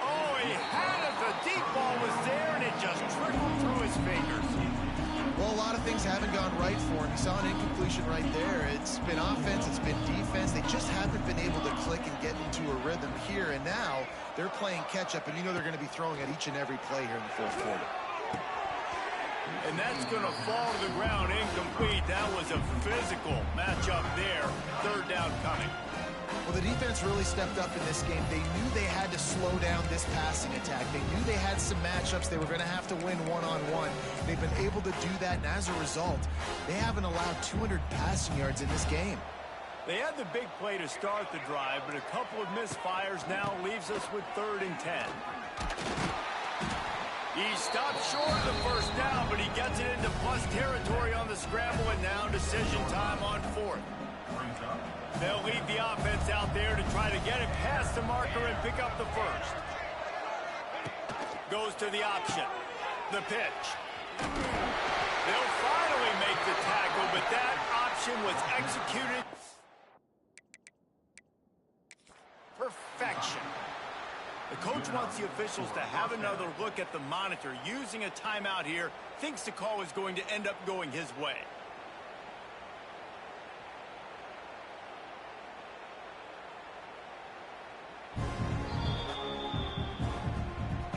Oh, he had it. The deep ball was there, and it just trickled through his fingers. Well, a lot of things haven't gone right for him. You saw an incompletion right there. It's been offense, it's been defense. They just haven't been able to click and get into a rhythm here. And now they're playing catch-up, and you know they're going to be throwing at each and every play here in the 4th quarter. And that's going to fall to the ground incomplete. That was a physical matchup there. Third down coming. Well, the defense really stepped up in this game. They knew they had to slow down this passing attack. They knew they had some matchups they were going to have to win one-on-one. They've been able to do that, and as a result, they haven't allowed 200 passing yards in this game. They had the big play to start the drive, but a couple of misfires now leaves us with 3rd and 10. He stopped short of the first down, but he gets it into plus territory on the scramble, and now decision time on 4th. They'll leave the offense out there to try to get it past the marker and pick up the first. Goes to the option. The pitch. They'll finally make the tackle, but that option was executed. Perfection. The coach wants the officials to have another look at the monitor. Using a timeout here, thinks the call is going to end up going his way.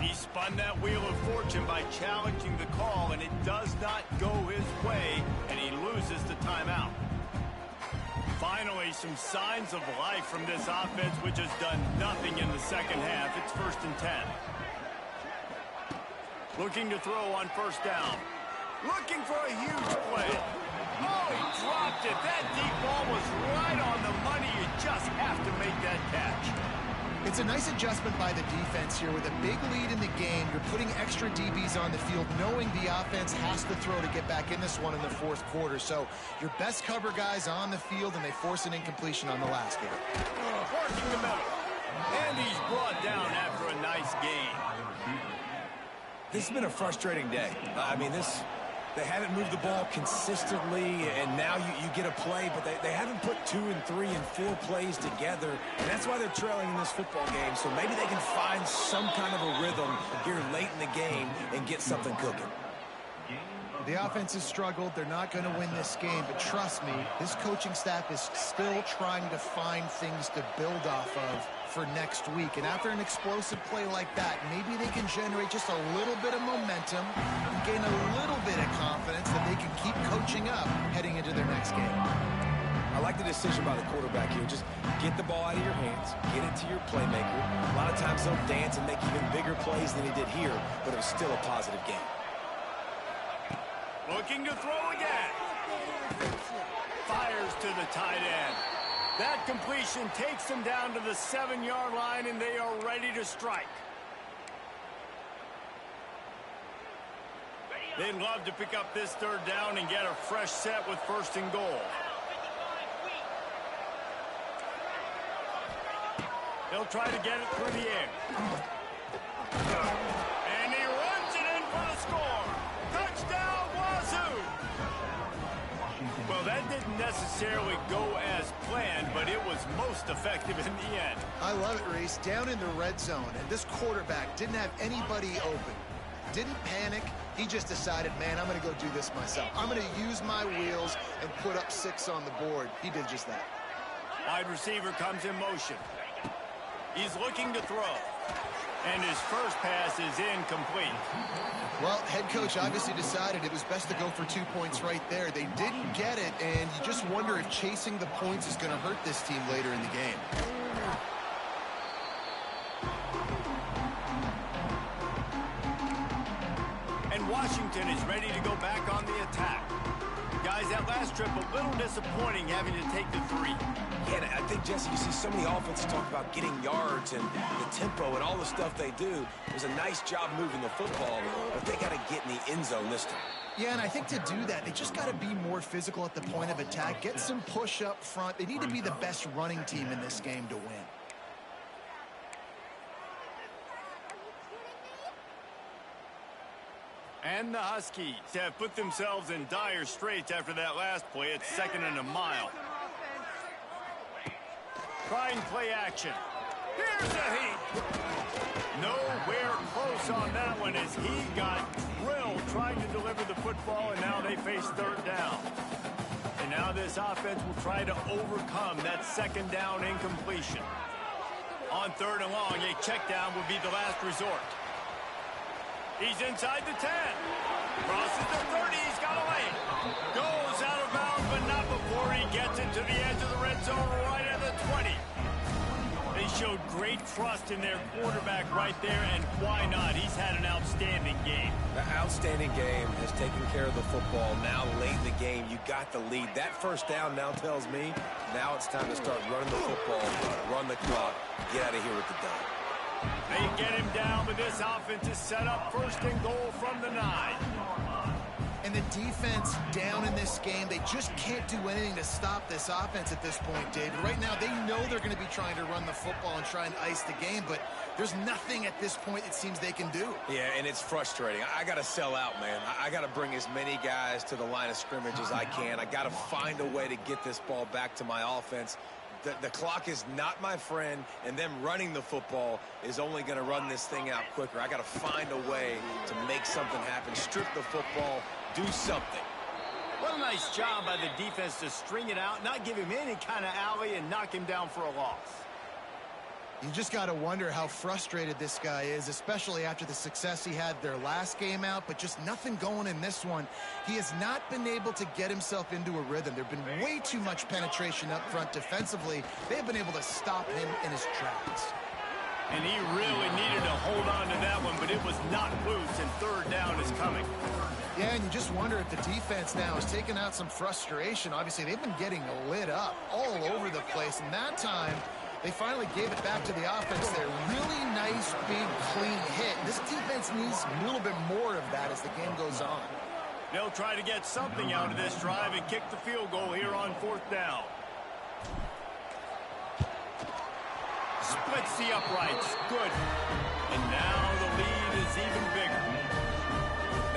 He spun that wheel of fortune by challenging the call, and it does not go his way, and he loses the timeout. Finally, some signs of life from this offense, which has done nothing in the second half. It's 1st and 10. Looking to throw on first down. Looking for a huge play. Oh, he dropped it. That deep ball was right on the money. You just have to make that catch. It's a nice adjustment by the defense here. With a big lead in the game, you're putting extra DBs on the field, knowing the offense has to throw to get back in this one in the 4th quarter. So your best cover guys on the field, and they force an incompletion on the last one. Working the middle. And he's brought down after a nice gain. This has been a frustrating day. They haven't moved the ball consistently, and now you get a play, but they haven't put 2 and 3 and 4 plays together, and that's why they're trailing in this football game. So maybe they can find some kind of a rhythm here late in the game and get something cooking. The offense has struggled. They're not going to win this game, but trust me, this coaching staff is still trying to find things to build off of for next week. And after an explosive play like that, maybe they can generate just a little bit of momentum and gain a little bit of confidence that they can keep coaching up heading into their next game. I like the decision by the quarterback here. Just get the ball out of your hands, get it to your playmaker. A lot of times they'll dance and make even bigger plays than he did here, but it was still a positive game. Looking to throw again. Fires to the tight end. That completion takes them down to the 7-yard line, and they are ready to strike. They'd love to pick up this 3rd down and get a fresh set with 1st and goal. They'll try to get it through the air. And he runs it in for the score. Touchdown, Wazoo! Well, that didn't necessarily go as planned, but it was most effective in the end. I love it, Reese. Down in the red zone, and this quarterback didn't have anybody open. Didn't panic. He just decided, man, I'm going to go do this myself. I'm going to use my wheels and put up 6 on the board. He did just that. Wide receiver comes in motion. He's looking to throw. And his first pass is incomplete. Well, head coach obviously decided it was best to go for 2 points right there. They didn't get it, and you just wonder if chasing the points is going to hurt this team later in the game. And Washington is ready to go back on the attack. Guys, that last trip, a little disappointing having to take the 3. Yeah, I think, Jesse, you see so many offenses talk about getting yards and the tempo and all the stuff they do. It was a nice job moving the football, but they got to get in the end zone this time. Yeah, and I think to do that, they just got to be more physical at the point of attack, get some push up front. They need to be the best running team in this game to win. And the Huskies have put themselves in dire straits after that last play. It's 2nd and a mile. Trying play action. Here's a heat. Nowhere close on that one as he got drilled trying to deliver the football, and now they face 3rd down. And now this offense will try to overcome that 2nd down incompletion. On 3rd and long, a check down would be the last resort. He's inside the 10. Crosses the 30. He's got a lane. Goes out of bounds, but not before he gets it to the edge of the red zone right at the 20. They showed great trust in their quarterback right there, and why not? He's had an outstanding game. The outstanding game has taken care of the football. Now, late in the game, you got the lead. That first down now tells me now it's time to start running the football, run the clock, get out of here with the dub. They get him down, but this offense is set up first and goal from the 9. And the defense down in this game, they just can't do anything to stop this offense at this point, David. Right now, they know they're going to be trying to run the football and try and ice the game, but there's nothing at this point it seems they can do. Yeah, and it's frustrating. I got to sell out, man. I got to bring as many guys to the line of scrimmage as I can. I got to find a way to get this ball back to my offense. The clock is not my friend, and them running the football is only going to run this thing out quicker. I got to find a way to make something happen, strip the football, do something. What a nice job by the defense to string it out, not give him any kind of alley, and knock him down for a loss. You just got to wonder how frustrated this guy is, especially after the success he had their last game out, but just nothing going in this one. He has not been able to get himself into a rhythm. There have been way too much penetration up front defensively. They have been able to stop him in his tracks. And he really needed to hold on to that one, but it was not loose, and third down is coming. Yeah, and you just wonder if the defense now has taken out some frustration. Obviously, they've been getting lit up all over the place, and that time they finally gave it back to the offense there. Really nice, big, clean hit. This defense needs a little bit more of that as the game goes on. They'll try to get something out of this drive and kick the field goal here on fourth down. Splits the uprights. Good. And now the lead is even bigger.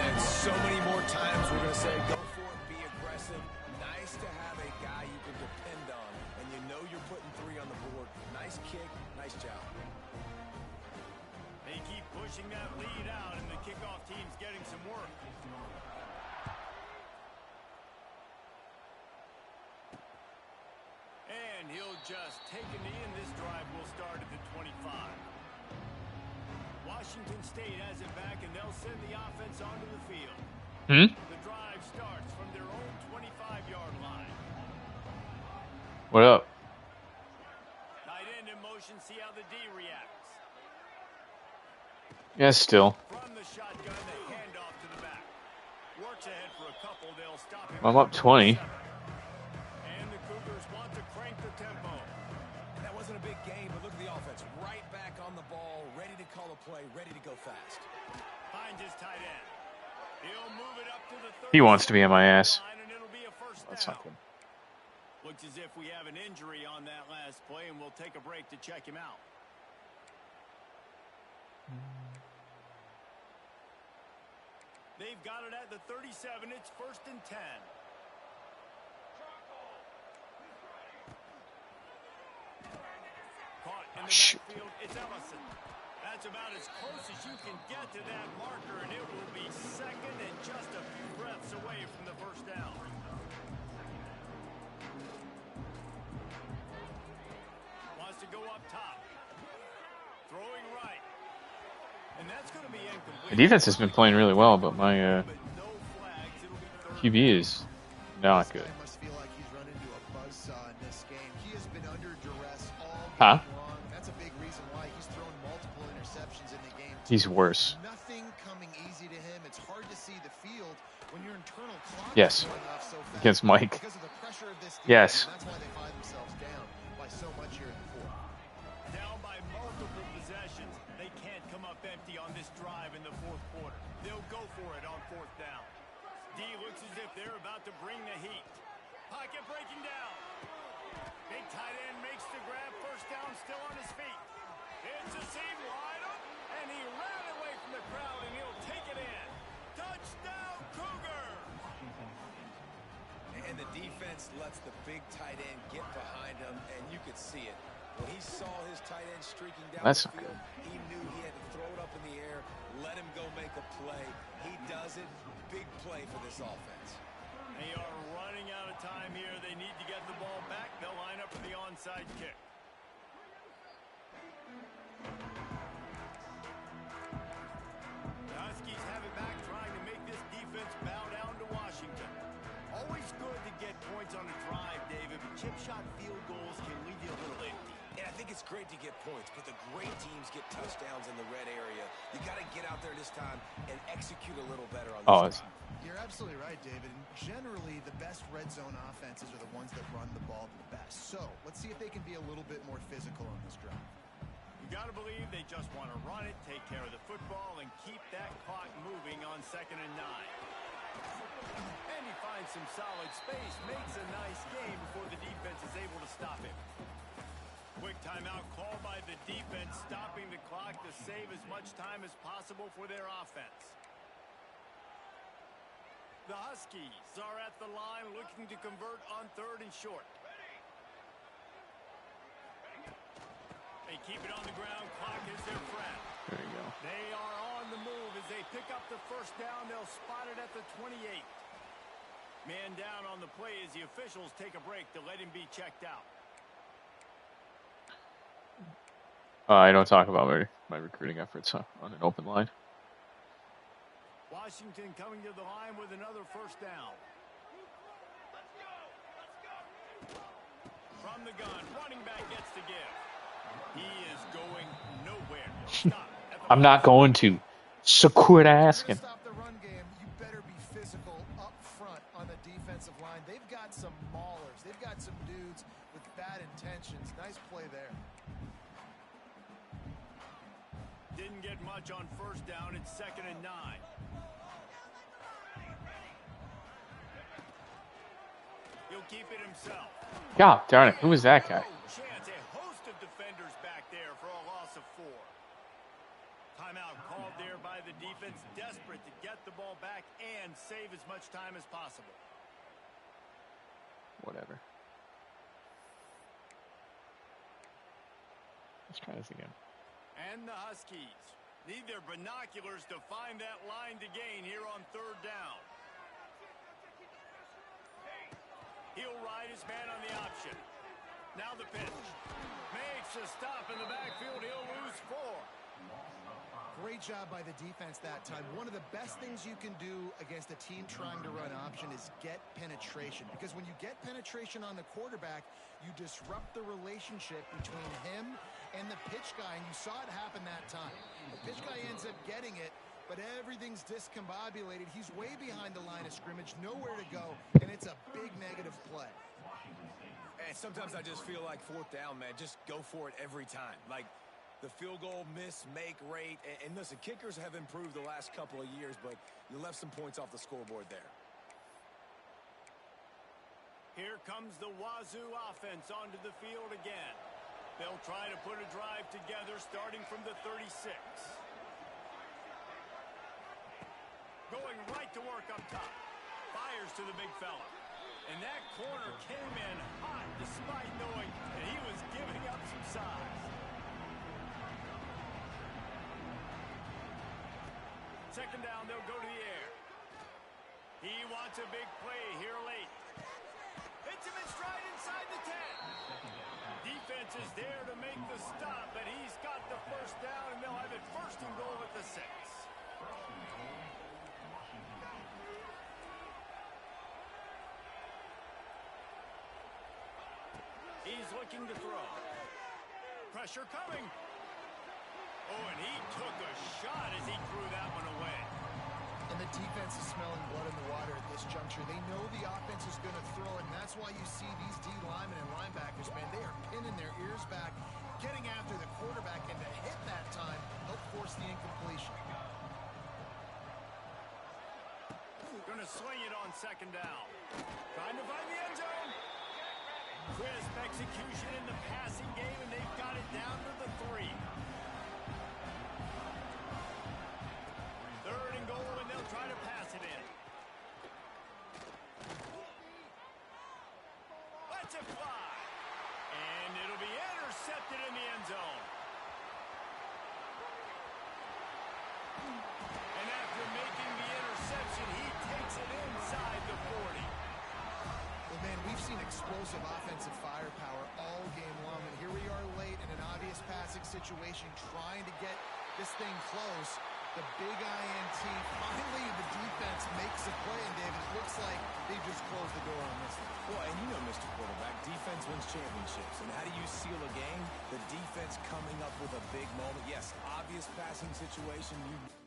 Man, so many more times we're going to say, go for it, be aggressive. Nice to have a guy you can depend on, and you know you're putting 3 on the board. Nice kick, nice job. They keep pushing that lead out, and the kickoff team's getting some work. And he'll just take a knee, and this drive will start at the 25. Washington State has it back, and they'll send the offense onto the field. The drive starts from their own 25-yard line. What up? Tight end in motion, see how the D reacts. Yeah, still. From the shotgun, the handoff to the back. Works ahead for a couple, they'll stop him. I'm up 20. And the Cougars want to crank the tempo. That wasn't a big game, but look at the offense. Right back on the ball, ready to call a play, ready to go fast. Finds his tight end. He'll move it up to the 30. He wants to be on my ass. And it'll be a first That's down. not good. Looks as if we have an injury on that last play, and we'll take a break to check him out. They've got it at the 37. It's first and 10. Caught in the backfield. It's Ellison. That's about as close as you can get to that marker, and it will be second and just a few breaths away from the first down. Wants to go up top. Throwing right. And that's going to be incomplete. The defense has been playing really well, but my QB is not good. Must feel like he's run into a buzzsaw in this game. He has been under duress all Huh? game long. That's a big reason why he's thrown multiple interceptions in the game. He's worse. Nothing coming easy to him. It's hard to see the field when your internal clock Yes. is going off so fast. Against Mike. Because of the pressure of this Yes. That's why they find themselves down by so much here in the fourth. Down by multiple possessions. They can't come up empty on this drive in the fourth quarter. They'll go for it on fourth down. D looks as if they're about to bring the heat. Pocket breaking down. Big tight end makes the grab. First down, still on his feet. It's a seam wide open, and he ran away from the crowd, and he'll take it in. Touchdown, Cougars! And the defense lets the big tight end get behind him, and you could see it. When he saw his tight end streaking down That's the not field, he knew he had to throw it up in the air, let him go make a play. He does it. Big play for this offense. They are running out of time here. They need to get the ball back. They'll line up for the onside kick. The Huskies jump shot field goals can leave you a little empty. And I think it's great to get points, but the great teams get touchdowns in the red area. You got to get out there this time and execute a little better on this drive. You're absolutely right, David. And generally, the best red zone offenses are the ones that run the ball the best. So let's see if they can be a little bit more physical on this drive. You got to believe they just want to run it, take care of the football, and keep that clock moving on 2nd and 9. And he finds some solid space, makes a nice game before the defense is able to stop him. Quick timeout called by the defense, stopping the clock to save as much time as possible for their offense. The Huskies are at the line looking to convert on 3rd and short. They keep it on the ground. Clock is their friend. There you go. They are on the move as they pick up the first down. They'll spot it at the 28. Man down on the play as the officials take a break to let him be checked out. I don't talk about my recruiting efforts on an open line. Washington coming to the line with another first down. From the gun, running back gets the give. He is going nowhere. Stop. I'm not going to. So quit asking. To stop the run game, you better be physical up front on the defensive line. They've got some maulers. They've got some dudes with bad intentions. Nice play there. Didn't get much on first down. It's 2nd and 9. He'll keep it himself. God darn it. Who was that guy? Chance, a host of defenders back there for a loss of 4. Timeout called there by the defense, desperate to get the ball back and save as much time as possible. Whatever. Let's try this again. And the Huskies need their binoculars to find that line to gain here on 3rd down. He'll ride his man on the option. Now the pitch. Makes a stop in the backfield. He'll lose 4. Great job by the defense that time. One of the best things you can do against a team trying to run option is get penetration. Because when you get penetration on the quarterback, you disrupt the relationship between him and the pitch guy. And you saw it happen that time. The pitch guy ends up getting it, but everything's discombobulated. He's way behind the line of scrimmage, nowhere to go, and it's a big negative play. And sometimes I just feel like 4th down, man. Just go for it every time. Like, the field goal miss-make rate. And listen, kickers have improved the last couple of years, but you left some points off the scoreboard there. Here comes the Wazoo offense onto the field again. They'll try to put a drive together starting from the 36. Going right to work up top. Fires to the big fella. And that corner came in hot despite knowing that he was giving up some size. Second down, they'll go to the air. He wants a big play here late. Hits him in stride inside the 10. Defense is there to make the stop, and he's got the first down, and they'll have it 1st and goal at the 6. He's looking to throw. Pressure coming. Oh, and he took a shot as he threw that one away. And the defense is smelling blood in the water at this juncture. They know the offense is going to throw it, and that's why you see these D linemen and linebackers, man, they are pinning their ears back, getting after the quarterback, and to hit that time, help force the incompletion. Going to sling it on 2nd down. Trying to find the end zone. Crisp execution in the passing game, and they've got it down to the 3. 3rd and goal, and they'll try to pass it in. Let's it fly. And it'll be intercepted in the end zone. And after making the interception, he takes it inside the 40. Well, man, we've seen explosive offensive firepower all game long, and here we are late in an obvious passing situation, trying to get this thing close. The big INT, finally the defense makes a play, and David, it looks like they just closed the door on this one. Well, and you know, Mr. Quarterback, defense wins championships. And how do you seal a game? The defense coming up with a big moment. Yes, obvious passing situation. You